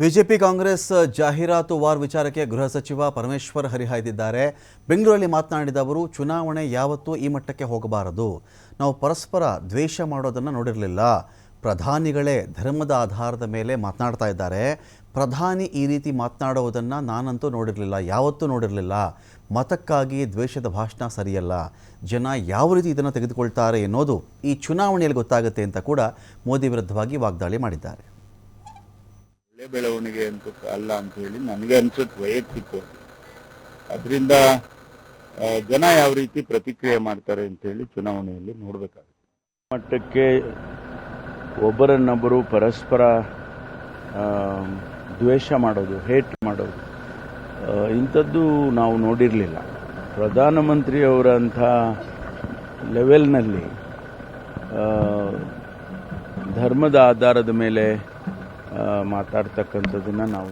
BJP Congress ಜಾಹೀರಾತು war ವಿಚಾರಕ್ಕೆ ಗೃಹ ಸಚಿವ ಪರಮೇಶ್ವರ್ ಹರಿಹಾಯ್ದಿದ್ದಾರೆ. ಬೆಂಗಳೂರಲ್ಲಿ ಮಾತನಾಡಿದ ಅವರು, ಚುನಾವಣೆ ಯಾವತ್ತೂ ಈ ಮಟ್ಟಕ್ಕೆ ಹೋಗಬಾರದು. ನಾವು ಪರಸ್ಪರ ದ್ವೇಷ ಮಾಡೋದನ್ನು ನೋಡಿರಲಿಲ್ಲ. ಪ್ರಧಾನಿಗಳೇ ಧರ್ಮದ ಆಧಾರದ ಮೇಲೆ ಮಾತನಾಡ್ತಾ ಇದ್ದಾರೆ. ಪ್ರಧಾನಿ ಈ ರೀತಿ ಮಾತನಾಡುವುದನ್ನು ನಾನಂತೂ ನೋಡಿರಲಿಲ್ಲ, ಯಾವತ್ತೂ ನೋಡಿರಲಿಲ್ಲ. ಮತಕ್ಕಾಗಿ ದ್ವೇಷದ ಭಾಷಣ ಸರಿಯಲ್ಲ. ಜನ ಯಾವ ರೀತಿ ಇದನ್ನು ತೆಗೆದುಕೊಳ್ತಾರೆ ಎನ್ನುವುದು ಈ ಚುನಾವಣೆಯಲ್ಲಿ ಗೊತ್ತಾಗುತ್ತೆ ಅಂತ ಕೂಡ ಮೋದಿ ವಿರುದ್ಧವಾಗಿ ವಾಗ್ದಾಳಿ ಮಾಡಿದ್ದಾರೆ. ಒಳ್ಳೆ ಬೆಳವಣಿಗೆ ಅಂತ ಅಲ್ಲ ಅಂತ ಹೇಳಿ ನನಗೆ ಅನ್ಸುತ್ತೆ ವೈಯಕ್ತಿಕವಾಗಿ. ಅದರಿಂದ ಜನ ಯಾವ ರೀತಿ ಪ್ರತಿಕ್ರಿಯೆ ಮಾಡ್ತಾರೆ ಅಂತ ಹೇಳಿ ಚುನಾವಣೆಯಲ್ಲಿ ನೋಡಬೇಕಾಗುತ್ತೆ. ಮಟ್ಟಕ್ಕೆ ಒಬ್ಬರನ್ನೊಬ್ಬರು ಪರಸ್ಪರ ದ್ವೇಷ ಮಾಡೋದು, ಹೇಟ್ ಮಾಡೋದು, ಇಂಥದ್ದು ನಾವು ನೋಡಿರಲಿಲ್ಲ. ಪ್ರಧಾನಮಂತ್ರಿಯವರಂಥ ಲೆವೆಲ್ನಲ್ಲಿ ಧರ್ಮದ ಆಧಾರದ ಮೇಲೆ ಮಾತಾಡ್ತಕ್ಕಂಥದ್ದನ್ನು ನಾವು